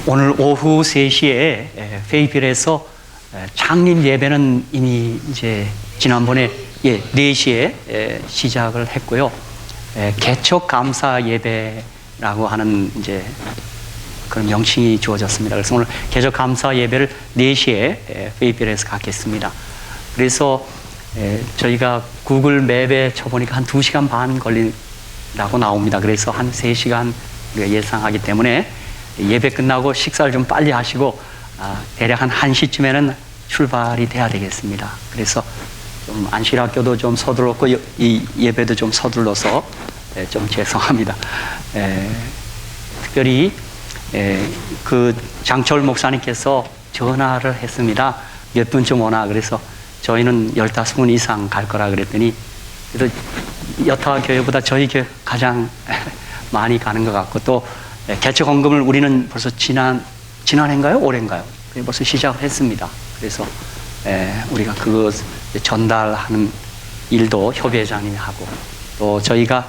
오늘 오후 3시에 페이필에서 창립 예배는 이미 이제 지난번에 4시에 시작을 했고요. 개척 감사 예배라고 하는 이제 그런 명칭이 주어졌습니다. 그래서 오늘 개척 감사 예배를 4시에 페이필에서 갖겠습니다. 그래서 저희가 구글 맵에 쳐보니까 한 2시간 반 걸린다고 나옵니다. 그래서 한 3시간 예상하기 때문에 예배 끝나고 식사를 좀 빨리 하시고 대략 한 1시쯤에는 출발이 돼야 되겠습니다. 그래서 좀 안실학교도 좀 서둘렀고 이 예배도 좀 서둘러서 좀 죄송합니다. 특별히 그 장철 목사님께서 전화를 했습니다. 몇 분쯤 오나. 그래서 저희는 15분 이상 갈 거라 그랬더니 그래도 여타 교회보다 저희 교회 가장 많이 가는 것 같고, 또 개척 헌금을 우리는 벌써 지난해인가요? 올해인가요? 벌써 시작을 했습니다. 그래서 우리가 그거 전달하는 일도 협의회장님이 하고, 또 저희가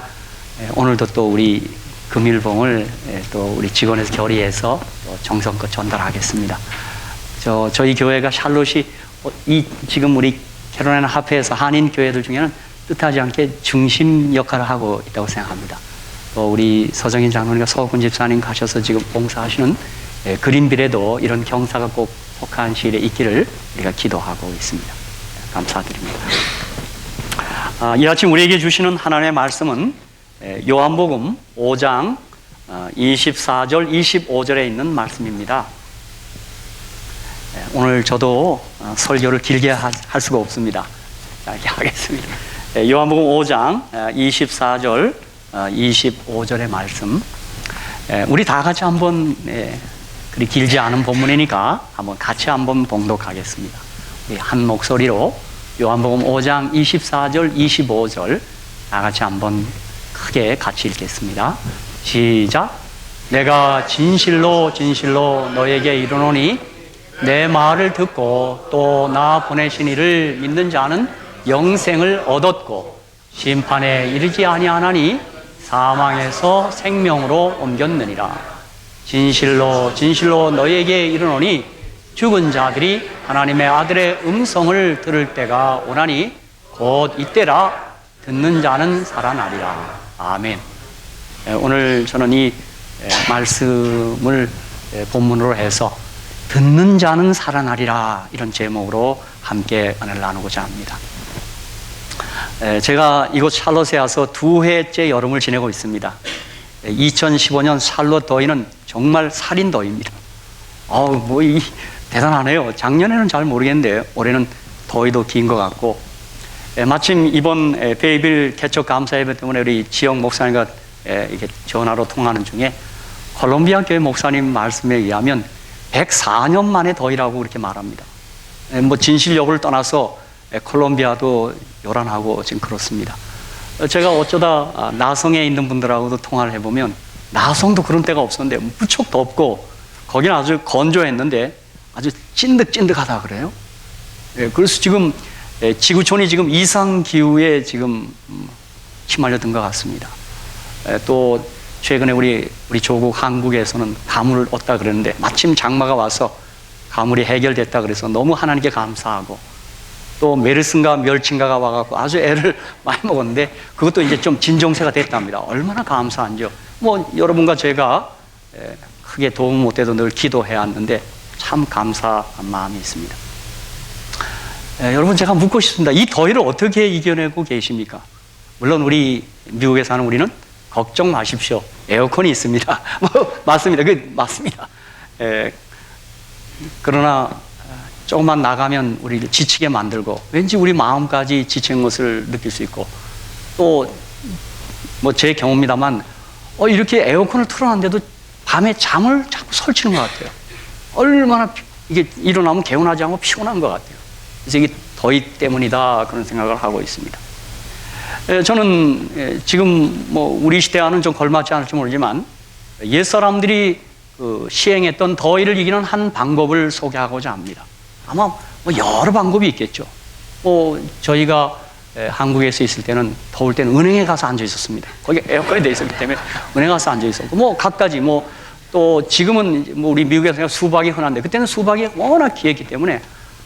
오늘도 또 우리 금일봉을 또 우리 직원에서 결의해서 정성껏 전달하겠습니다. 저희 교회가 샬롯이 지금 우리 캐롤라이나 하프에서 한인 교회들 중에는 뜻하지 않게 중심 역할을 하고 있다고 생각합니다. 또 우리 서정인 장로님과 서군 집사님 가셔서 지금 봉사하시는 그린빌에도 이런 경사가 꼭 속한 시일에 있기를 우리가 기도하고 있습니다. 감사드립니다. 이 아침 우리에게 주시는 하나님의 말씀은 요한복음 5장 24절 25절에 있는 말씀입니다. 오늘 저도 설교를 길게 할 수가 없습니다. 짧게 하겠습니다. 요한복음 5장 24절 25절의 말씀, 우리 다 같이 한번 그리 길지 않은 본문이니까 한번 같이 한번 봉독하겠습니다. 우리 한 목소리로 요한복음 5장 24절 25절 다 같이 한번 크게 같이 읽겠습니다. 시작. 내가 진실로 진실로 너에게 이르노니 내 말을 듣고 또 나 보내신 이를 믿는 자는 영생을 얻었고 심판에 이르지 아니하나니 사망에서 생명으로 옮겼느니라. 진실로 진실로 너희에게 이르노니 죽은 자들이 하나님의 아들의 음성을 들을 때가 오나니 곧 이때라. 듣는 자는 살아나리라. 아멘. 오늘 저는 이 말씀을 본문으로 해서 듣는 자는 살아나리라, 이런 제목으로 함께 은혜를 나누고자 합니다. 제가 이곳 샬롯에 와서 2회째 여름을 지내고 있습니다. 2015년 샬롯 더위는 정말 살인 더위입니다. 대단하네요. 작년에는 잘 모르겠는데 올해는 더위도 긴 것 같고, 마침 이번 베이빌 개척 감사 예배 때문에 우리 지역 목사님과 이렇게 전화로 통하는 중에 콜롬비아 교회 목사님 말씀에 의하면 104년 만에 더위라고 그렇게 말합니다. 진실 여부를 떠나서 콜롬비아도 요란하고 지금 그렇습니다. 제가 어쩌다 나성에 있는 분들하고도 통화를 해보면 나성도 그런 때가 없었는데 무척 덥고 거기는 아주 건조했는데 아주 찐득찐득하다 그래요. 그래서 지금 지구촌이 지금 이상기후에 지금 휘말려든 것 같습니다. 또 최근에 우리 조국 한국에서는 가물을 얻다 그랬는데 마침 장마가 와서 가물이 해결됐다 그래서 너무 하나님께 감사하고, 또 메르스인가 멸치인가가 와갖고 아주 애를 많이 먹었는데 그것도 이제 좀 진정세가 됐답니다. 얼마나 감사한지요. 여러분과 제가 크게 도움 못 돼도 늘 기도해야 하는데 참 감사한 마음이 있습니다. 여러분, 제가 묻고 싶습니다. 이 더위를 어떻게 이겨내고 계십니까? 물론 우리 미국에 사는 우리는 걱정 마십시오. 에어컨이 있습니다. 맞습니다. 맞습니다. 그러나 조금만 나가면 우리를 지치게 만들고 왠지 우리 마음까지 지치는 것을 느낄 수 있고, 또 제 경우입니다만 이렇게 에어컨을 틀어놨는데도 밤에 잠을 자꾸 설치는 것 같아요. 얼마나 이게 일어나면 개운하지 않고 피곤한 것 같아요. 그래서 이게 더위 때문이다, 그런 생각을 하고 있습니다. 저는 지금 우리 시대와는 좀 걸맞지 않을지 모르지만 옛사람들이 시행했던 더위를 이기는 한 방법을 소개하고자 합니다. 아마 여러 방법이 있겠죠. 저희가 한국에서 있을 때는 더울 때는 은행에 가서 앉아 있었습니다. 거기 에어컨이 돼 있었기 때문에 은행에 가서 앉아 있었고, 갖가지 또 지금은 뭐 우리 미국에서 수박이 흔한데 그때는 수박이 워낙 귀했기 때문에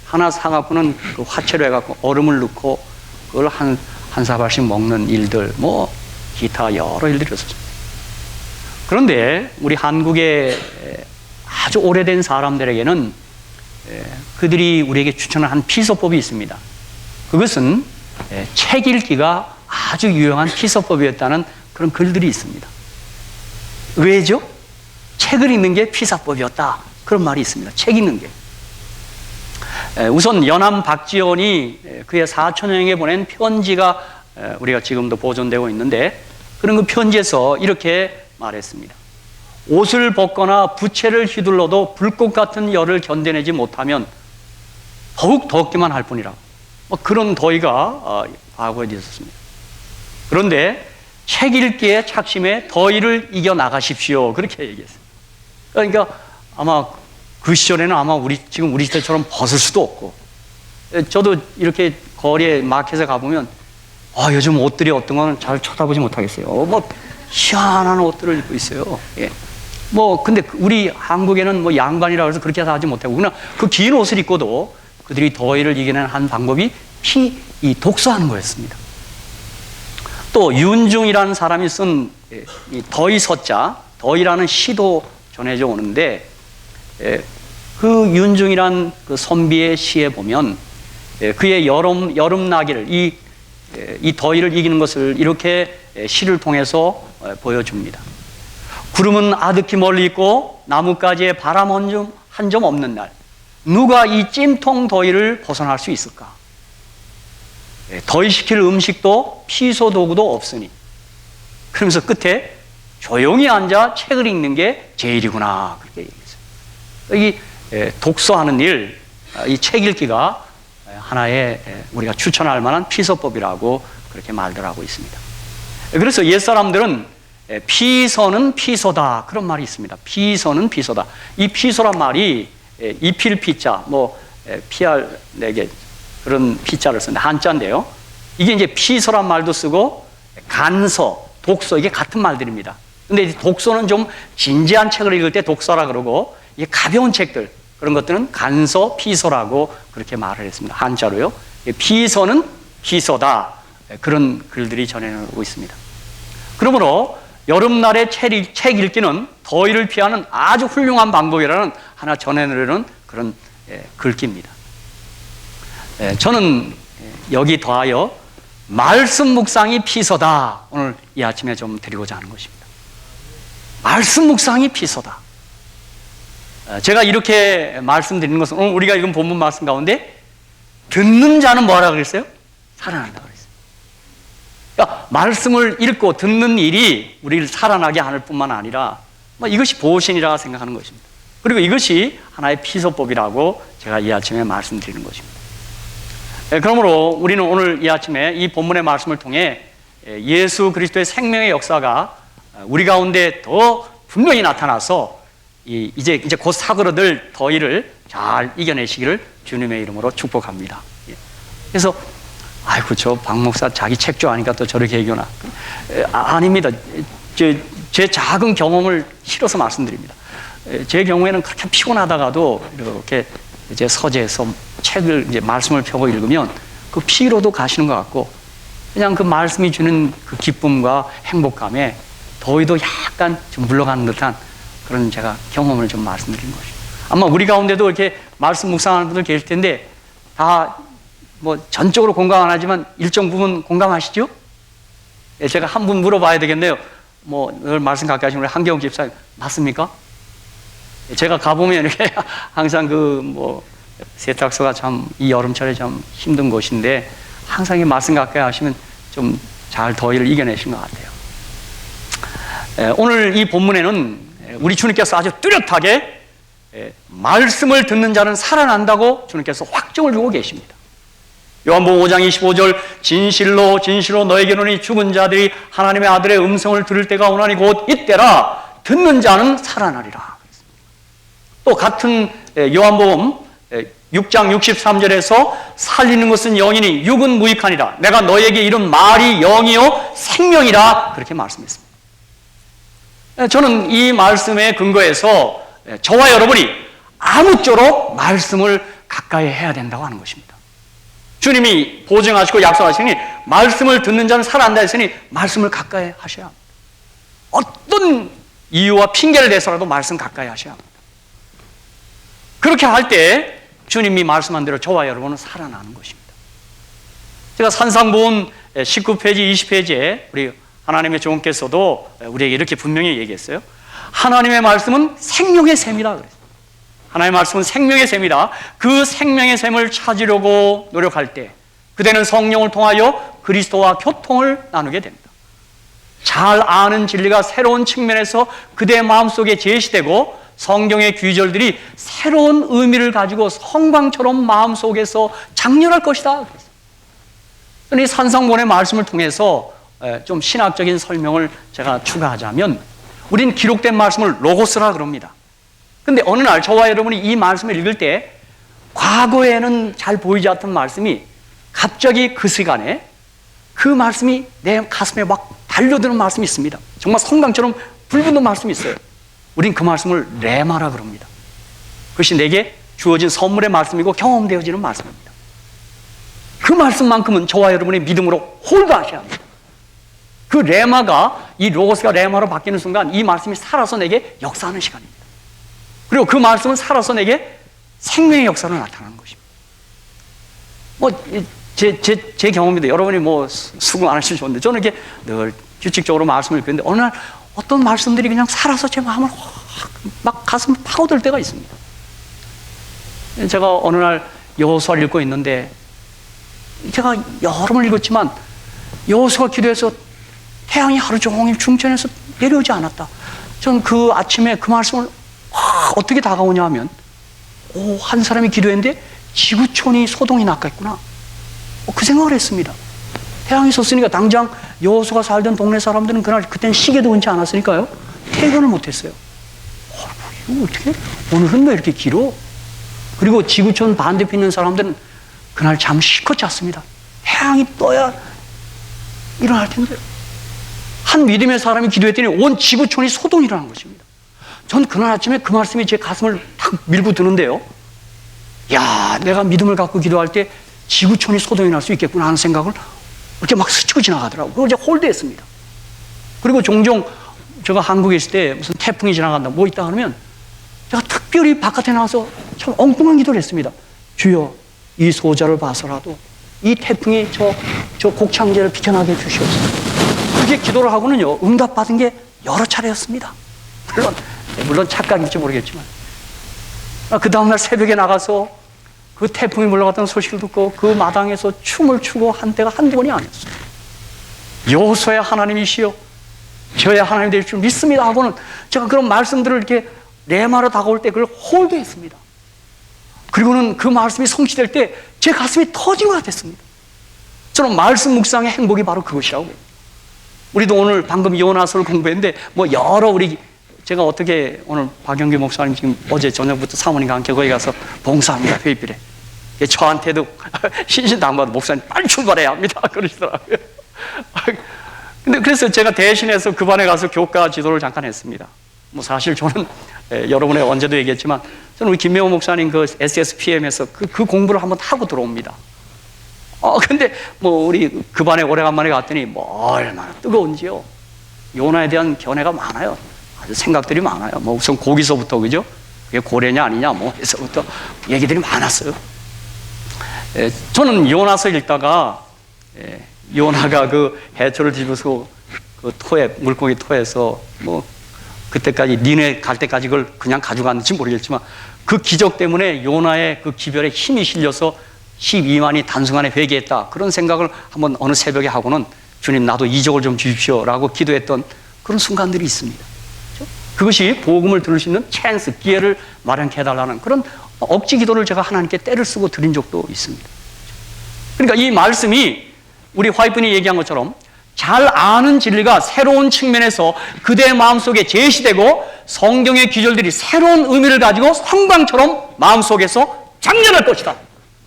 하나 사갖고는 그 화채로 해갖고 얼음을 넣고 그걸 한 사발씩 먹는 일들, 뭐 기타 여러 일들이 있었습니다. 그런데 우리 한국의 아주 오래된 사람들에게는 그들이 우리에게 추천한 한 피서법이 있습니다. 그것은 책 읽기가 아주 유용한 피서법이었다는 그런 글들이 있습니다. 왜죠? 책을 읽는 게 피서법이었다. 그런 말이 있습니다. 책 읽는 게. 우선 연암 박지원이 그의 사촌형에게 보낸 편지가 우리가 지금도 보존되고 있는데 그런 그 편지에서 이렇게 말했습니다. 옷을 벗거나 부채를 휘둘러도 불꽃 같은 열을 견뎌내지 못하면 더욱 덥기만 할 뿐이라. 그런 더위가 과거에 있었습니다. 그런데 책 읽기에 착심해 더위를 이겨나가십시오. 그렇게 얘기했어요. 그러니까 아마 그 시절에는 아마 지금 우리 시대처럼 벗을 수도 없고, 저도 이렇게 거리에 마켓에 가보면 요즘 옷들이 어떤 거는 잘 쳐다보지 못하겠어요. 뭐 희한한 옷들을 입고 있어요. 예. 근데 우리 한국에는 뭐 양반이라 해서 그렇게 하지 못하고, 그냥 그 긴 옷을 입고도 그들이 더위를 이기는 한 방법이 이 독서하는 거였습니다. 또 윤중이라는 사람이 쓴 이 더위 서자, 더위라는 시도 전해져 오는데, 그 윤중이란 그 선비의 시에 보면 그의 여름나기를 이 더위를 이기는 것을 이렇게 시를 통해서 보여줍니다. 구름은 아득히 멀리 있고 나뭇가지에 바람 한 점 없는 날, 누가 이 찜통 더위를 벗어날 수 있을까? 더위시킬 음식도 피소 도구도 없으니. 그러면서 끝에 조용히 앉아 책을 읽는 게 제일이구나, 그렇게 얘기했어요. 이 독서하는 일, 이 책 읽기가 하나의 우리가 추천할 만한 피서법이라고 그렇게 말들 하고 있습니다. 그래서 옛사람들은 피서는 피서다, 그런 말이 있습니다. 피서는 피서다. 이 피서란 말이 이필 피자, PR 내게 그런 피자를 쓰는데 한자인데요. 이게 이제 피서란 말도 쓰고 간서, 독서, 이게 같은 말들입니다. 근데 독서는 좀 진지한 책을 읽을 때 독서라 그러고, 이게 가벼운 책들, 그런 것들은 간서, 피서라고 그렇게 말을 했습니다. 한자로요. 피서는 피서다. 그런 글들이 전해오고 있습니다. 그러므로 여름날에 책 읽기는 더위를 피하는 아주 훌륭한 방법이라는 하나 전해내려는 그런 글귀입니다. 저는 여기 더하여 말씀 묵상이 피서다, 오늘 이 아침에 좀 드리고자 하는 것입니다. 말씀 묵상이 피서다. 제가 이렇게 말씀드리는 것은 오늘 우리가 읽은 본문 말씀 가운데 듣는 자는 뭐라 그랬어요? 살아난다 그랬어요. 그러니까 말씀을 읽고 듣는 일이 우리를 살아나게 하는 뿐만 아니라 이것이 보신이라 생각하는 것입니다. 그리고 이것이 하나의 피서법이라고 제가 이 아침에 말씀드리는 것입니다. 그러므로 우리는 오늘 이 아침에 이 본문의 말씀을 통해 예수 그리스도의 생명의 역사가 우리 가운데 더 분명히 나타나서 이제 곧 사그러들 더위를 잘 이겨내시기를 주님의 이름으로 축복합니다. 그래서 아이고 저 박 목사 자기 책 좋아하니까 또 저렇게 얘기하나? 아닙니다. 제 작은 경험을 실어서 말씀드립니다. 제 경우에는 그렇게 피곤하다가도 이렇게 이제 서재에서 책을 이제 말씀을 펴고 읽으면 그 피로도 가시는 것 같고, 그냥 그 말씀이 주는 그 기쁨과 행복감에 더위도 약간 좀 물러가는 듯한 그런 제가 경험을 좀 말씀드리는 것이죠. 아마 우리 가운데도 이렇게 말씀 묵상하는 분들 계실 텐데 다 전적으로 공감 안 하지만 일정 부분 공감하시죠? 제가 한 분 물어봐야 되겠네요. 늘 말씀 가까이 하시는 우리 한경 집사님 맞습니까? 제가 가보면 이렇게 항상 세탁소가 참 이 여름철에 참 힘든 곳인데 항상 이 말씀 가까이 하시면 좀 잘 더위를 이겨내신 것 같아요. 오늘 이 본문에는 우리 주님께서 아주 뚜렷하게 말씀을 듣는 자는 살아난다고 주님께서 확정을 주고 계십니다. 요한복음 5장 25절 진실로 진실로 너에게 이르노니 죽은 자들이 하나님의 아들의 음성을 들을 때가 오나니 곧 이때라 듣는 자는 살아나리라. 또 같은 요한복음 6장 63절에서 살리는 것은 영이니 육은 무익하니라. 내가 너에게 이런 말이 영이요 생명이라 그렇게 말씀했습니다. 저는 이 말씀에 근거해서 저와 여러분이 아무쪼록 말씀을 가까이 해야 된다고 하는 것입니다. 주님이 보증하시고 약속하시니 말씀을 듣는 자는 살아난다 했으니 말씀을 가까이 하셔야 합니다. 어떤 이유와 핑계를 대서라도 말씀 가까이 하셔야 합니다. 그렇게 할 때 주님이 말씀한 대로 저와 여러분은 살아나는 것입니다. 제가 산상보훈 19페이지, 20페이지에 우리 하나님의 종께서도 우리에게 이렇게 분명히 얘기했어요. 하나님의 말씀은 생명의 샘이다 그랬어요. 하나님의 말씀은 생명의 샘이다. 그 생명의 샘을 찾으려고 노력할 때 그대는 성령을 통하여 그리스도와 교통을 나누게 됩니다. 잘 아는 진리가 새로운 측면에서 그대의 마음속에 제시되고 성경의 규절들이 새로운 의미를 가지고 성광처럼 마음속에서 장렬할 것이다. 이 산상보훈의 말씀을 통해서 좀 신학적인 설명을 제가 추가하자면 우린 기록된 말씀을 로고스라 그럽니다. 근데 어느 날 저와 여러분이 이 말씀을 읽을 때 과거에는 잘 보이지 않던 말씀이 갑자기 그 시간에 그 말씀이 내 가슴에 막 달려드는 말씀이 있습니다. 정말 성강처럼 불붙는 말씀이 있어요. 우린 그 말씀을 레마라 그럽니다. 그것이 내게 주어진 선물의 말씀이고 경험되어지는 말씀입니다. 그 말씀만큼은 저와 여러분의 믿음으로 홀드하셔야 합니다. 그 레마가 이 로고스가 레마로 바뀌는 순간 이 말씀이 살아서 내게 역사하는 시간입니다. 그리고 그 말씀은 살아서 내게 생명의 역사로 나타나는 것입니다. 제 경험인데 여러분이 수긍 안 하시면 좋은데 저는 이렇게 늘 규칙적으로 말씀을 읽는데 어느 날 어떤 말씀들이 그냥 살아서 제 마음을 막 가슴을 파고들 때가 있습니다. 제가 어느 날 여호수아를 읽고 있는데 제가 여러 번 읽었지만 여호수아가 기도해서 태양이 하루 종일 중천에서 내려오지 않았다. 저는 그 아침에 그 말씀을 어떻게 다가오냐 하면 한 사람이 기도했는데 지구촌이 소동이 났겠구나. 그 생각을 했습니다. 태양이 섰으니까 당장 여호수아가 살던 동네 사람들은 그때는 시계도 흔치 않았으니까요. 퇴근을 못했어요. 이거 어떻게? 오늘은 왜 이렇게 길어? 그리고 지구촌 반대편 있는 사람들은 그날 잠 실컷 잤습니다. 태양이 떠야 일어날 텐데. 한 믿음의 사람이 기도했더니 온 지구촌이 소동이 일어난 것입니다. 전 그날 아침에 그 말씀이 제 가슴을 탁 밀고 드는데요. 야, 내가 믿음을 갖고 기도할 때 지구촌이 소동이 날 수 있겠구나 하는 생각을 이렇게 막 스치고 지나가더라고요. 그걸 제가 홀드했습니다. 그리고 종종 제가 한국에 있을 때 무슨 태풍이 지나간다, 뭐 있다 하면 제가 특별히 바깥에 나와서 참 엉뚱한 기도를 했습니다. 주여, 이 소자를 봐서라도 이 태풍이 저 곡창제를 비켜나게 해주시옵소서. 그렇게 기도를 하고는요, 응답받은 게 여러 차례였습니다. 물론 착각일지 모르겠지만. 그 다음날 새벽에 나가서 그 태풍이 물러갔다는 소식을 듣고 그 마당에서 춤을 추고 한 때가 한두 번이 아니었어요. 여호수아의 하나님이시여 저의 하나님 될 줄 믿습니다 하고는 제가 그런 말씀들을 이렇게 레마로 다가올 때 그걸 홀드했습니다. 그리고는 그 말씀이 성취될 때 제 가슴이 터진 것 같았습니다. 저는 말씀 묵상의 행복이 바로 그것이라고 봅니다. 우리도 오늘 방금 요나서를 공부했는데 제가 어떻게 오늘 박영규 목사님 지금 어제 저녁부터 사모님과 함께 거기 가서 봉사합니다. 회의bil에. 저한테도 신신당부하도 목사님 빨리 출발해야 합니다. 그러시더라고요. 근데 그래서 제가 대신해서 그 반에 가서 교과 지도를 잠깐 했습니다. 사실 저는 여러분에 언제도 얘기했지만 저는 우리 김명호 목사님 그 SSPM에서 그 공부를 한번 하고 들어옵니다. 근데 우리 그 반에 오래간만에 갔더니 얼마나 뜨거운지요. 요나에 대한 견해가 많아요. 아주 생각들이 많아요. 우선 거기서부터, 그죠? 그게 고래냐 아니냐, 해서부터 얘기들이 많았어요. 저는 요나서 읽다가, 요나가 그 해초를 집어서 그 물고기 토에서 그때까지 니네 갈 때까지 그걸 그냥 가져갔는지 모르겠지만 그 기적 때문에 요나의 그 기별에 힘이 실려서 12만이 단순간에 회개했다. 그런 생각을 한번 어느 새벽에 하고는 주님 나도 이적을 좀 주십시오라고 기도했던 그런 순간들이 있습니다. 그것이 복음을 들을 수 있는 찬스, 기회를 마련케 해달라는 그런 억지 기도를 제가 하나님께 때를 쓰고 드린 적도 있습니다. 그러니까 이 말씀이 우리 화이트분이 얘기한 것처럼 잘 아는 진리가 새로운 측면에서 그대의 마음속에 제시되고 성경의 기절들이 새로운 의미를 가지고 성광처럼 마음속에서 장렬할 것이다.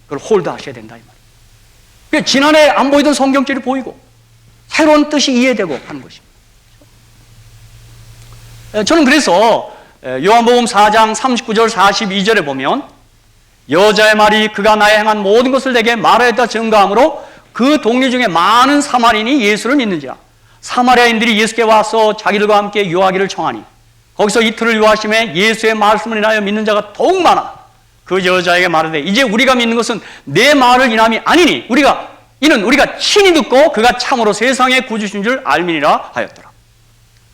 그걸 홀드하셔야 된다 이 말이에요. 지난해 안 보이던 성경줄이 보이고 새로운 뜻이 이해되고 하는 것입니다. 저는 그래서 요한복음 4장 39절 42절에 보면 여자의 말이 그가 나의 행한 모든 것을 내게 말하였다 증거함으로 그 동리 중에 많은 사마리아인이 예수를 믿는지라. 사마리아인들이 예수께 와서 자기들과 함께 유하기를 청하니 거기서 이틀을 유하심에 예수의 말씀을 인하여 믿는 자가 더욱 많아 그 여자에게 말하되 이제 우리가 믿는 것은 내 말을 인함이 아니니 이는 우리가 친히 듣고 그가 참으로 세상의 구주신 줄 알미니라 하였더라.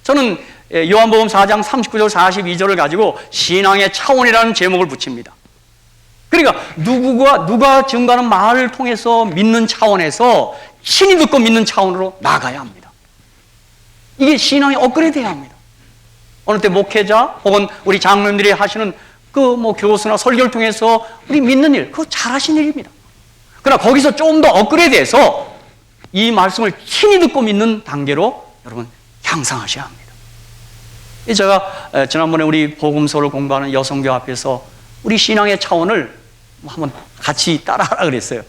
저는 요한복음 4장 39절 42절을 가지고 신앙의 차원이라는 제목을 붙입니다. 그러니까 누가 증거하는 말을 통해서 믿는 차원에서 친히 듣고 믿는 차원으로 나가야 합니다. 이게 신앙이 업그레이드해야 합니다. 어느 때 목회자 혹은 우리 장로님들이 하시는 교수나 설교를 통해서 우리 믿는 일, 그거 잘하신 일입니다. 그러나 거기서 좀 더 업그레이드해서 이 말씀을 친히 듣고 믿는 단계로 여러분 향상하셔야 합니다. 제가 지난번에 우리 복음서를 공부하는 여성교 앞에서 우리 신앙의 차원을 한번 같이 따라하라 그랬어요.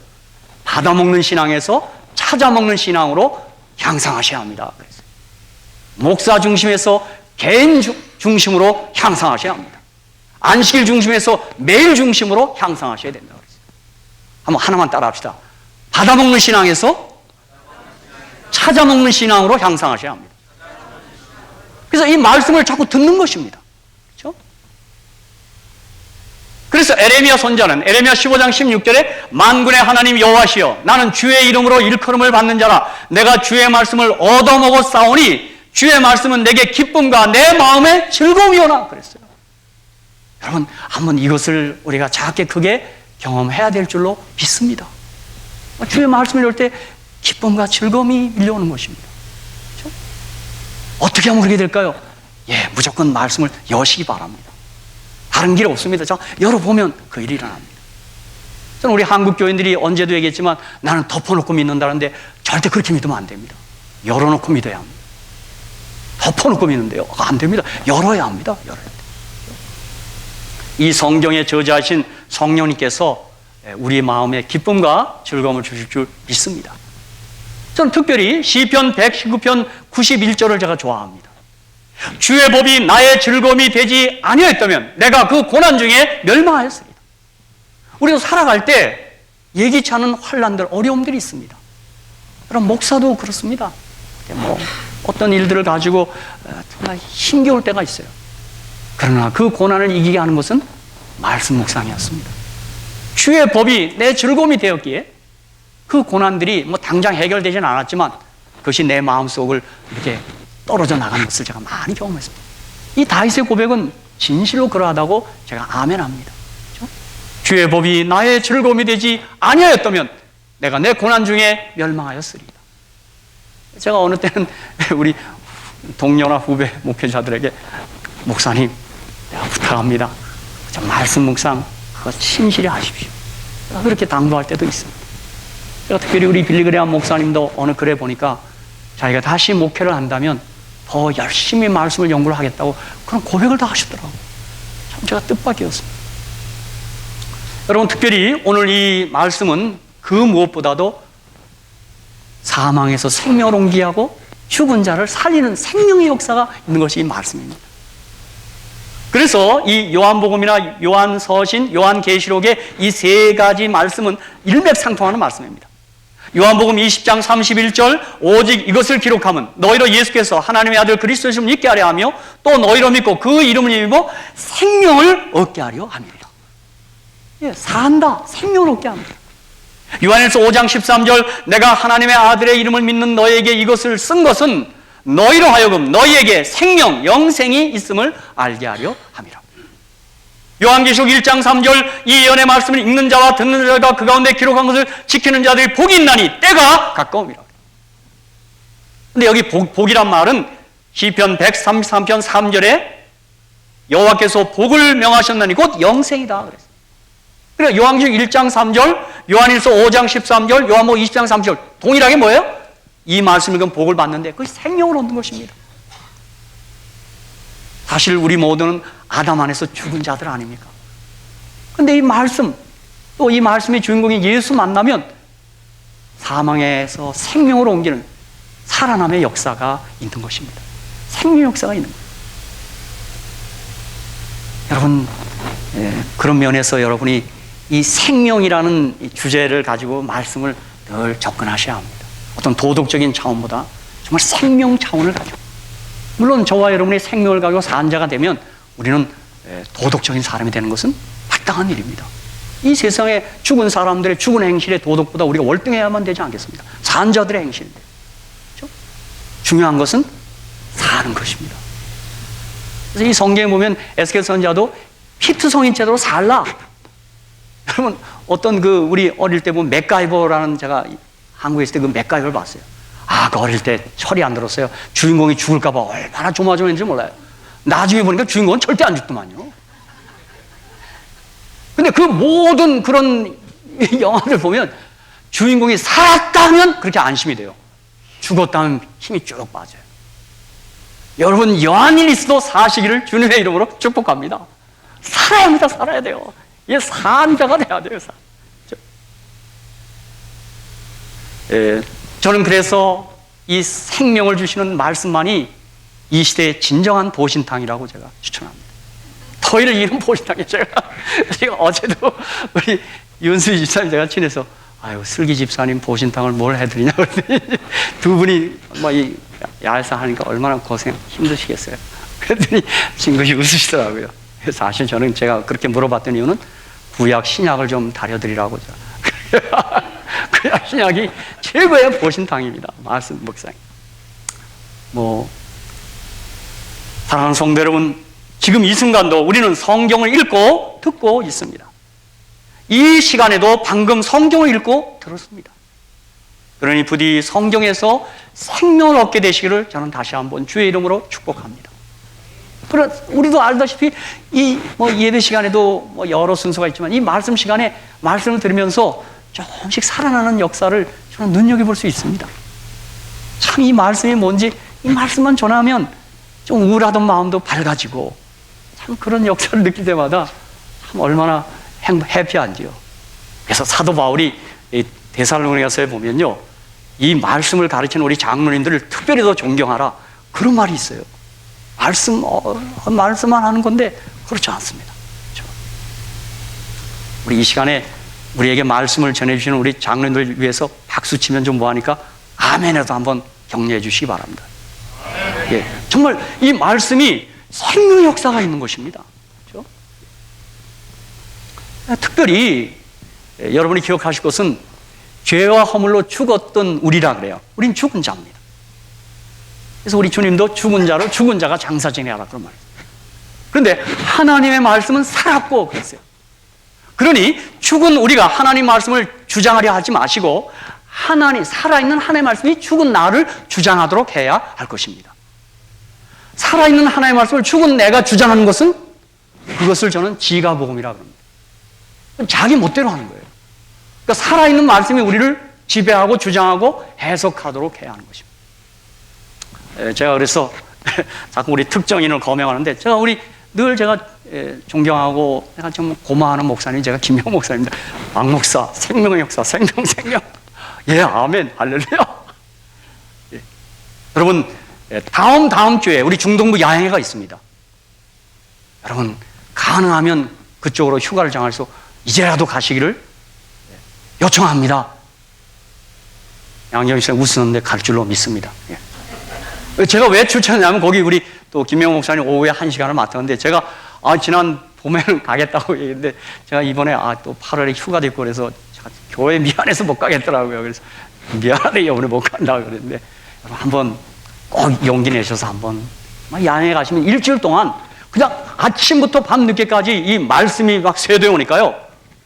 받아먹는 신앙에서 찾아먹는 신앙으로 향상하셔야 합니다. 그랬어요. 목사 중심에서 개인 중심으로 향상하셔야 합니다. 안식일 중심에서 매일 중심으로 향상하셔야 된다 그랬어요. 한번 하나만 따라합시다. 받아먹는 신앙에서 찾아먹는 신앙으로 향상하셔야 합니다. 그래서 이 말씀을 자꾸 듣는 것입니다. 그렇죠? 그래서 에레미야 선자는 에레미야 15장 16절에 만군의 하나님 여호와시여 나는 주의 이름으로 일컬음을 받는 자라 내가 주의 말씀을 얻어먹어 싸우니 주의 말씀은 내게 기쁨과 내 마음에 즐거움이오나 그랬어요. 여러분 한번 이것을 우리가 작게 크게 경험해야 될 줄로 믿습니다. 주의 말씀을 열 때 기쁨과 즐거움이 밀려오는 것입니다. 그렇죠? 어떻게 하면 그렇게 될까요? 무조건 말씀을 여시기 바랍니다. 다른 길 없습니다. 자, 열어보면 그 일이 일어납니다. 저는 우리 한국 교인들이 언제도 얘기했지만 나는 덮어놓고 믿는다는데 절대 그렇게 믿으면 안 됩니다. 열어놓고 믿어야 합니다. 덮어놓고 믿는데요. 안 됩니다. 열어야 합니다. 열어야 돼요. 이 성경에 저자하신 성령님께서 우리 마음에 기쁨과 즐거움을 주실 줄 믿습니다. 저는 특별히 시편 119편 91절을 제가 좋아합니다. 주의 법이 나의 즐거움이 되지 아니하였다면 내가 그 고난 중에 멸망하였습니다. 우리가 살아갈 때 예기치 않은 환난들, 어려움들이 있습니다. 그럼 목사도 그렇습니다. 어떤 일들을 가지고 정말 힘겨울 때가 있어요. 그러나 그 고난을 이기게 하는 것은 말씀 묵상이었습니다. 주의 법이 내 즐거움이 되었기에 그 고난들이 당장 해결되지는 않았지만 그것이 내 마음속을 이렇게 떨어져 나가는 것을 제가 많이 경험했습니다. 이 다윗의 고백은 진실로 그러하다고 제가 아멘합니다. 그렇죠? 주의 법이 나의 즐거움이 되지 아니하였다면 내가 내 고난 중에 멸망하였으리이다. 제가 어느 때는 우리 동료나 후배 목회자들에게 목사님 내가 부탁합니다. 말씀 묵상 그거 신실히 하십시오. 그렇게 당부할 때도 있습니다. 제가 특별히 우리 빌리그레암 목사님도 어느 글에 보니까 자기가 다시 목회를 한다면 더 열심히 말씀을 연구를 하겠다고 그런 고백을 다 하시더라고요. 참 제가 뜻밖이었습니다. 여러분 특별히 오늘 이 말씀은 그 무엇보다도 사망에서 생명을 옮기하고 죽은 자를 살리는 생명의 역사가 있는 것이 이 말씀입니다. 그래서 이 요한복음이나 요한서신, 요한계시록의 이 세 가지 말씀은 일맥상통하는 말씀입니다. 요한복음 20장 31절 오직 이것을 기록하면 너희로 예수께서 하나님의 아들 그리스도이심을 믿게 하려 하며 또 너희로 믿고 그 이름을 입어 생명을 얻게 하려 함이라. 산다, 생명을 얻게 합니다. 요한일서 5장 13절 내가 하나님의 아들의 이름을 믿는 너희에게 이것을 쓴 것은 너희로 하여금 너희에게 생명, 영생이 있음을 알게 하려 함이라. 요한계시록 1장 3절 이 예언의 말씀을 읽는 자와 듣는 자가 그 가운데 기록한 것을 지키는 자들이 복이 있나니 때가 가까움이라. 근데 여기 복이란 말은 시편 133편 3절에 여호와께서 복을 명하셨나니 곧 영생이다 그랬어요. 그래서 요한계시록 1장 3절, 요한일서 5장 13절, 요한복음 20장 3절 동일하게 뭐예요? 이 말씀 읽으면 복을 받는데 그것이 생명을 얻는 것입니다. 사실 우리 모두는 아담 안에서 죽은 자들 아닙니까? 그런데 이 말씀, 또 이 말씀의 주인공인 예수 만나면 사망에서 생명으로 옮기는 살아남의 역사가 있는 것입니다. 생명 역사가 있는 거예요. 여러분, 그런 면에서 여러분이 이 생명이라는 이 주제를 가지고 말씀을 늘 접근하셔야 합니다. 어떤 도덕적인 차원보다 정말 생명 차원을 가지고, 물론 저와 여러분이 생명을 가지고 산 자가 되면 우리는 도덕적인 사람이 되는 것은 마땅한 일입니다. 이 세상에 죽은 사람들의 죽은 행실의 도덕보다 우리가 월등해야만 되지 않겠습니까? 산 자들의 행실인데, 그렇죠? 중요한 것은 사는 것입니다. 그래서 이 성경에 보면 에스겔 선지자도 피투성인 제대로 살라. 여러분, 어떤 우리 어릴 때 보면 맥가이버라는, 제가 한국에 있을 때 그 맥가이버를 봤어요. 그 어릴 때 철이 안 들었어요. 주인공이 죽을까봐 얼마나 조마조마했는지 몰라요. 나중에 보니까 주인공은 절대 안 죽더만요. 근데 그 모든 그런 영화들 보면 주인공이 살았다면 그렇게 안심이 돼요. 죽었다면 힘이 쭉 빠져요. 여러분, 요한일리스도 사시기를 주님의 이름으로 축복합니다. 살아야 합니다. 살아야 돼요. 이게 산자가 돼야 돼요. 저는 그래서 이 생명을 주시는 말씀만이 이 시대의 진정한 보신탕이라고 제가 추천합니다. 더위를 이기는 보신탕이에요. 제가 어제도 우리 윤수희 집사님 제가 친해서 슬기 집사님 보신탕을 뭘 해드리냐 그랬더니 두 분이 이 야외에서 하니까 얼마나 힘드시겠어요. 그랬더니 징긋이 웃으시더라고요. 사실 저는 제가 그렇게 물어봤던 이유는 구약 신약을 좀 다려드리라고. 구약 신약이 최고의 보신탕입니다. 말씀 묵상. 사랑하는 성도 여러분, 지금 이 순간도 우리는 성경을 읽고 듣고 있습니다. 이 시간에도 방금 성경을 읽고 들었습니다. 그러니 부디 성경에서 생명을 얻게 되시기를 저는 다시 한번 주의 이름으로 축복합니다. 그러나 우리도 알다시피 이 예배 시간에도 여러 순서가 있지만 이 말씀 시간에 말씀을 들으면서 조금씩 살아나는 역사를 저는 눈여겨볼 수 있습니다. 참 이 말씀이 뭔지, 이 말씀만 전하면 좀 우울하던 마음도 밝아지고, 참 그런 역사를 느낄 때마다 참 얼마나 해피한지요. 그래서 사도 바울이 데살로니가서에 보면요, 이 말씀을 가르치는 우리 장로님들을 특별히 더 존경하라, 그런 말이 있어요. 말씀만 하는 건데 그렇지 않습니다. 그렇죠? 우리 이 시간에 우리에게 말씀을 전해주시는 우리 장로님들 위해서 박수치면 좀 뭐하니까 아멘에도 한번 격려해 주시기 바랍니다. 예, 정말 이 말씀이 생명의 역사가 있는 것입니다. 그렇죠? 특별히 여러분이 기억하실 것은 죄와 허물로 죽었던 우리라 그래요. 우린 죽은 자입니다. 그래서 우리 주님도 죽은 자가 장사 지내라 그런 말이에요. 그런데 하나님의 말씀은 살았고 그랬어요. 그러니 죽은 우리가 하나님 말씀을 주장하려 하지 마시고 살아있는 하나님의 말씀이 죽은 나를 주장하도록 해야 할 것입니다. 살아있는 하나님의 말씀을 죽은 내가 주장하는 것은, 그것을 저는 지가복음이라고 합니다. 자기 멋대로 하는 거예요. 그러니까 살아있는 말씀이 우리를 지배하고 주장하고 해석하도록 해야 하는 것입니다. 제가 그래서 자꾸 우리 특정인을 거명하는데, 제가 존경하고 내가 좀 고마워하는 목사님, 제가 김영 목사입니다. 박 목사, 생명의 역사, 생명. 예, 아멘, 할렐루야. 예. 여러분, 다음 주에 우리 중동부 야행회가 있습니다. 여러분, 가능하면 그쪽으로 휴가를 정해서 이제라도 가시기를 요청합니다. 양경희 씨가 웃으는데 갈 줄로 믿습니다. 예. 제가 왜 추천했냐면, 거기 우리 또 김영 목사님 오후에 1시간을 맡았는데, 제가 지난 봄에는 가겠다고 얘기했는데, 제가 이번에 또 8월에 휴가도 있고 그래서 교회 미안해서 못 가겠더라고요. 그래서 미안하네, 이번에 못 간다고 그랬는데, 한번 꼭 용기 내셔서 한번 야행에 가시면 일주일 동안 그냥 아침부터 밤늦게까지 이 말씀이 막 쇄도해 오니까요,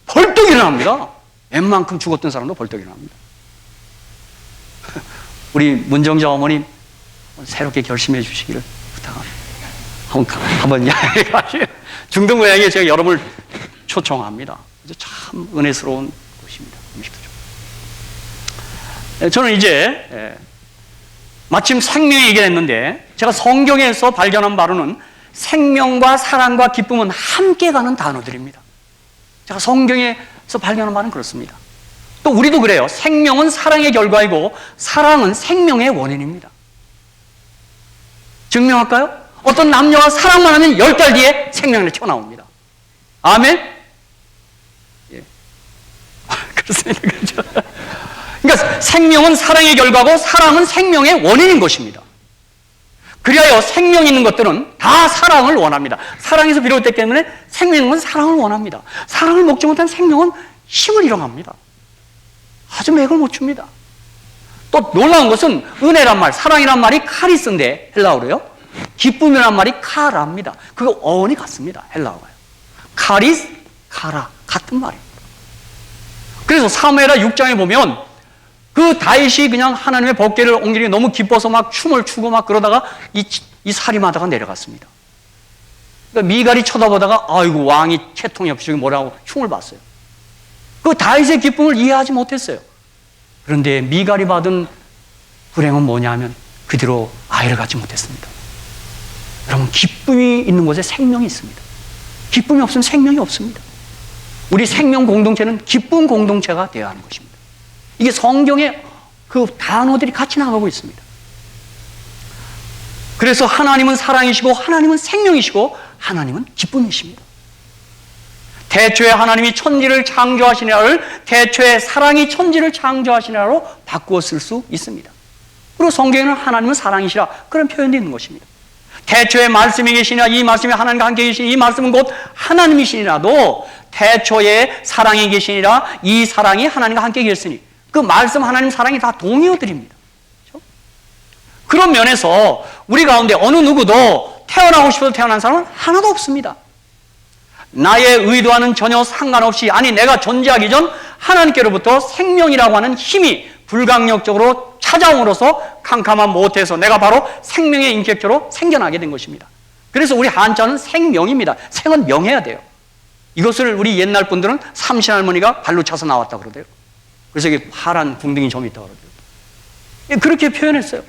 벌떡 일어납니다. 웬만큼 죽었던 사람도 벌떡 일어납니다. 우리 문정자 어머님 새롭게 결심해 주시기를 부탁합니다. 한번 야행에 가시면, 중동부 야행에 제가 여러분을 초청합니다. 참 은혜스러운 곳입니다. 저는 이제 마침 생명 얘기를 했는데, 제가 성경에서 발견한 바로는 생명과 사랑과 기쁨은 함께 가는 단어들입니다. 제가 성경에서 발견한 바는 그렇습니다. 또 우리도 그래요. 생명은 사랑의 결과이고 사랑은 생명의 원인입니다. 증명할까요? 어떤 남녀가 사랑만 하면 10달 뒤에 생명이 튀어나옵니다. 아멘? 예. 그렇습니다. 그렇죠? 그러니까 생명은 사랑의 결과고 사랑은 생명의 원인인 것입니다. 그리하여 생명 있는 것들은 다 사랑을 원합니다. 사랑에서 비롯됐기 때문에 생명 있는 건 사랑을 원합니다. 사랑을 먹지 못한 생명은 힘을 잃어갑니다. 아주 맥을 못 춥니다. 또 놀라운 것은 은혜란 말, 사랑이란 말이 카리스인데 헬라어로요. 기쁨이란 말이 카라입니다. 그거 어원이 같습니다. 헬라어가요. 카리스, 카라 같은 말이에요. 그래서 사무엘하 6장에 보면 그 다윗이 그냥 하나님의 법궤를 옮기니 너무 기뻐서 막 춤을 추고 막 그러다가 이 살인하다가 내려갔습니다. 그러니까 미갈이 쳐다보다가 아이고 왕이 채통이 없이 뭐라고 흉을 봤어요. 그 다윗의 기쁨을 이해하지 못했어요. 그런데 미갈이 받은 불행은 뭐냐면 그 뒤로 아이를 갖지 못했습니다. 여러분, 기쁨이 있는 곳에 생명이 있습니다. 기쁨이 없으면 생명이 없습니다. 우리 생명 공동체는 기쁨 공동체가 되어야 하는 것입니다. 이게 성경의 그 단어들이 같이 나가고 있습니다. 그래서 하나님은 사랑이시고 하나님은 생명이시고 하나님은 기쁨이십니다. 대초에 하나님이 천지를 창조하시나를 대초에 사랑이 천지를 창조하시나로 바꾸어 쓸 수 있습니다. 그리고 성경에는 하나님은 사랑이시라 그런 표현도 있는 것입니다. 대초에 말씀이 계시나 이 말씀이 하나님과 함께 계시니 이 말씀은 곧 하나님이시니라도 대초에 사랑이 계시니라 이 사랑이 하나님과 함께 계시니 그 말씀 하나님 사랑이 다 동의어들입니다. 그렇죠? 그런 면에서 우리 가운데 어느 누구도 태어나고 싶어서 태어난 사람은 하나도 없습니다. 나의 의도와는 전혀 상관없이 아니 내가 존재하기 전 하나님께로부터 생명이라고 하는 힘이 불강력적으로 찾아옴으로써 캄캄한 못해서 내가 바로 생명의 인격체로 생겨나게 된 것입니다. 그래서 우리 한자는 생명입니다. 생은 명해야 돼요. 이것을 우리 옛날 분들은 삼신할머니가 발로 차서 나왔다 그러대요. 그래서 이게 파란 궁둥이 점이 있다고 그러대요. 그렇게 표현했어요.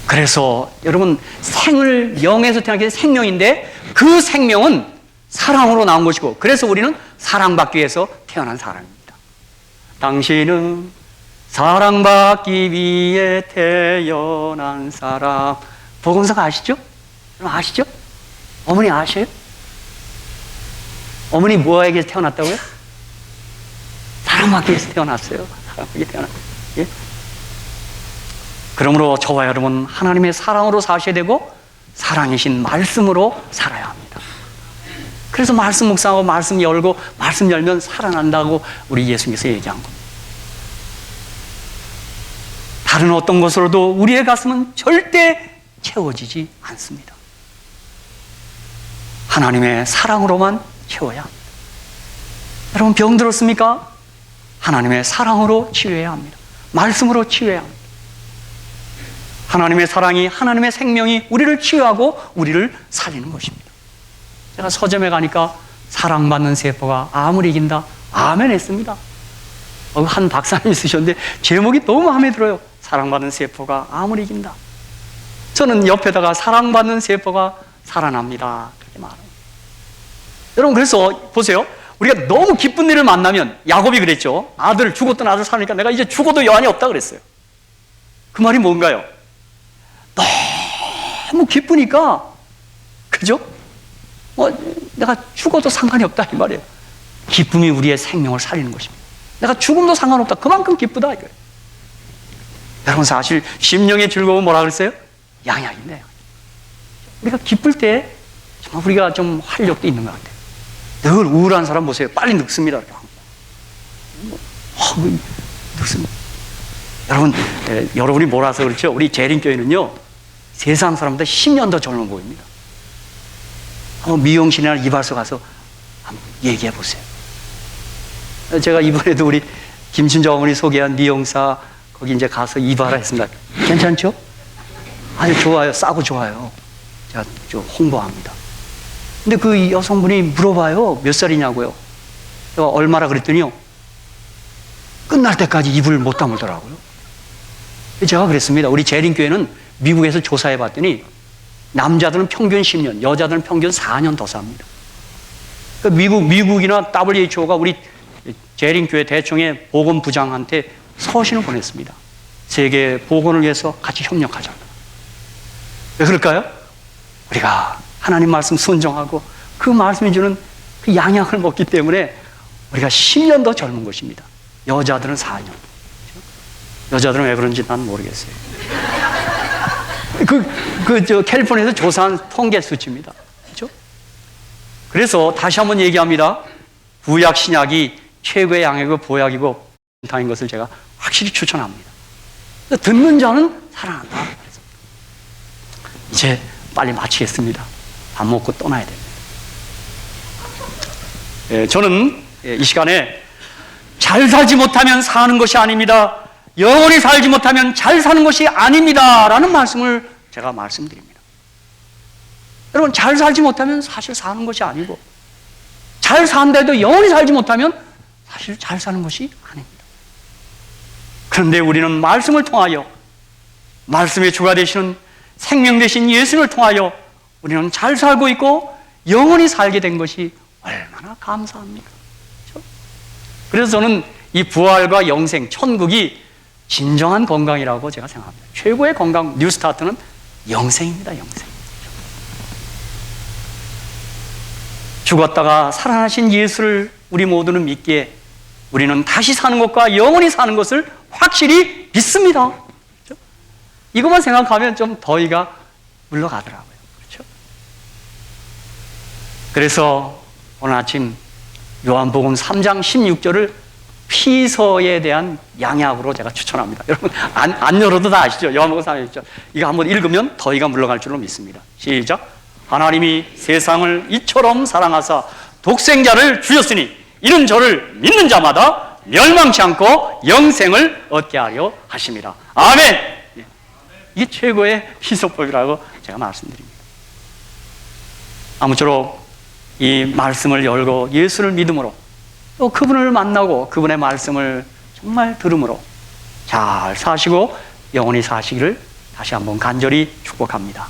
그래서 여러분 생을 명에서 태어나게 된 생명인데 그 생명은 사랑으로 나온 것이고 그래서 우리는 사랑받기 위해서 태어난 사람입니다. 당신은 사랑받기 위해 태어난 사람. 복음서가 아시죠? 여러분 아시죠? 어머니 아셔요? 어머니 뭐에게서 태어났다고요? 사랑받기 위해서 태어났어요. 사랑받기 태어났어요. 예? 그러므로 저와 여러분 하나님의 사랑으로 사셔야 되고 사랑이신 말씀으로 살아야 합니다. 그래서 말씀 묵상하고 말씀 열고 말씀 열면 살아난다고 우리 예수님께서 얘기한 겁니다. 다른 어떤 것으로도 우리의 가슴은 절대 채워지지 않습니다. 하나님의 사랑으로만 채워야 합니다. 여러분 병 들었습니까? 하나님의 사랑으로 치유해야 합니다. 말씀으로 치유해야 합니다. 하나님의 사랑이 하나님의 생명이 우리를 치유하고 우리를 살리는 것입니다. 제가 서점에 가니까 사랑받는 세포가 암을 이긴다. 아멘 했습니다. 한 박사님이 쓰셨는데 제목이 너무 마음에 들어요. 사랑받는 세포가 암을 이긴다. 저는 옆에다가 사랑받는 세포가 살아납니다. 그렇게 말합니다. 여러분 그래서 보세요. 우리가 너무 기쁜 일을 만나면 야곱이 그랬죠. 아들 죽었던 아들 살으니까 내가 이제 죽어도 여한이 없다 그랬어요. 그 말이 뭔가요? 너무 기쁘니까 그죠? 내가 죽어도 상관이 없다 이 말이에요. 기쁨이 우리의 생명을 살리는 것입니다. 내가 죽음도 상관없다. 그만큼 기쁘다 이거예요. 여러분 사실 심령의 즐거움은 뭐라 그랬어요? 양약인데 우리가 기쁠 때 정말 우리가 좀 활력도 있는 것 같아요. 늘 우울한 사람 보세요. 빨리 늙습니다. 늙습니다. 여러분이 몰라서 그렇죠. 우리 재림교회는요 세상 사람보다 10년 더 젊어 보입니다. 미용실이나 이발소 가서 한번 얘기해 보세요. 제가 이번에도 우리 김춘자 어머니 소개한 미용사 거기 이제 가서 이발을 했습니다. 괜찮죠? 아주 좋아요. 싸고 좋아요. 제가 좀 홍보합니다. 근데 그 여성분이 물어봐요. 몇 살이냐고요. 제가 얼마라 그랬더니요. 끝날 때까지 입을 못 다물더라고요. 제가 그랬습니다. 우리 재림교회는 미국에서 조사해 봤더니 남자들은 평균 10년, 여자들은 평균 4년 더 삽니다. 그러니까 미국이나 WHO가 우리 재림교회 대총회 보건부장한테 서신을 보냈습니다. 세계 보건을 위해서 같이 협력하자. 왜 그럴까요? 우리가 하나님 말씀 순종하고 그 말씀이 주는 그 양약을 먹기 때문에 우리가 10년 더 젊은 것입니다. 여자들은 4년. 여자들은 왜 그런지 난 모르겠어요. 캘리포니아에서 조사한 통계 수치입니다. 그렇죠? 그래서 다시 한번 얘기합니다. 구약 신약이 최고의 양약이고 보약이고 타인 것을 제가 확실히 추천합니다. 듣는 자는 살아난다. 이제 빨리 마치겠습니다. 밥 먹고 떠나야 됩니다. 저는 이 시간에 잘 살지 못하면 사는 것이 아닙니다. 영원히 살지 못하면 잘 사는 것이 아닙니다. 라는 말씀을 제가 말씀드립니다. 여러분, 잘 살지 못하면 사실 사는 것이 아니고, 잘 사는데도 영원히 살지 못하면 사실 잘 사는 것이 아닙니다. 그런데 우리는 말씀을 통하여, 말씀의 주가 되시는 생명 되신 예수를 통하여 우리는 잘 살고 있고 영원히 살게 된 것이 얼마나 감사합니까? 그렇죠? 그래서 저는 이 부활과 영생, 천국이 진정한 건강이라고 제가 생각합니다. 최고의 건강, 뉴스타트는 영생입니다. 영생. 죽었다가 살아나신 예수를 우리 모두는 믿기에 우리는 다시 사는 것과 영원히 사는 것을 확실히 믿습니다. 그렇죠? 이것만 생각하면 좀 더위가 물러가더라고요. 그렇죠? 그래서 오늘 아침 요한복음 3장 16절을 피서에 대한 양약으로 제가 추천합니다. 여러분, 안 열어도 다 아시죠? 요한복음 3장 16절. 이거 한번 읽으면 더위가 물러갈 줄로 믿습니다. 시작. 하나님이 세상을 이처럼 사랑하사 독생자를 주셨으니 이는 저를 믿는 자마다 멸망치 않고 영생을 얻게 하려 하심이라. 아멘. 이게 최고의 희소법이라고 제가 말씀드립니다. 아무쪼록 이 말씀을 열고 예수를 믿음으로 또 그분을 만나고 그분의 말씀을 정말 들음으로 잘 사시고 영원히 사시기를 다시 한번 간절히 축복합니다.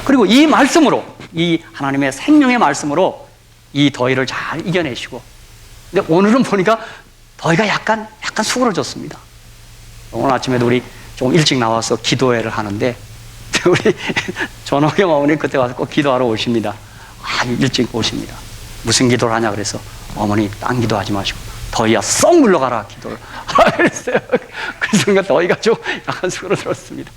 그리고 이 말씀으로, 이 하나님의 생명의 말씀으로 이 더위를 잘 이겨내시고, 근데 오늘은 보니까 더위가 약간 수그러졌습니다. 오늘 아침에도 우리 좀 일찍 나와서 기도회를 하는데 우리 전호경 어머니 그때 와서 꼭 기도하러 오십니다. 아주 일찍 오십니다. 무슨 기도를 하냐 그래서 어머니 딴 기도하지 마시고 더위야 썩 물러가라 기도를 하라 그랬어요. 그 순간 더위가 좀 약간 수그러들었습니다.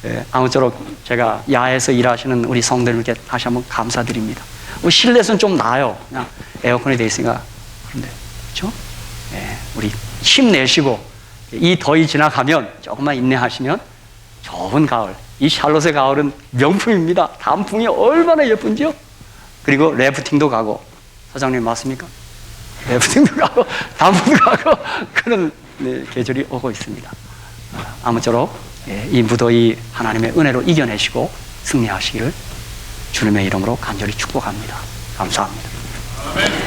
네, 아무쪼록 제가 야에서 일하시는 우리 성도님께 다시 한번 감사드립니다. 실내에서는 좀 나아요. 그냥 에어컨이 돼 있으니까. 그런데 그렇죠? 네, 우리 힘내시고 이 더위 지나가면 조금만 인내하시면 좋은 가을, 이 샬롯의 가을은 명품입니다. 단풍이 얼마나 예쁜지요? 그리고 래프팅도 가고, 사장님 맞습니까? 래프팅도 가고 단풍도 가고 그런 계절이 오고 있습니다. 아무쪼록 이 무더위 하나님의 은혜로 이겨내시고 승리하시기를 주님의 이름으로 간절히 축복합니다. 감사합니다. 아멘.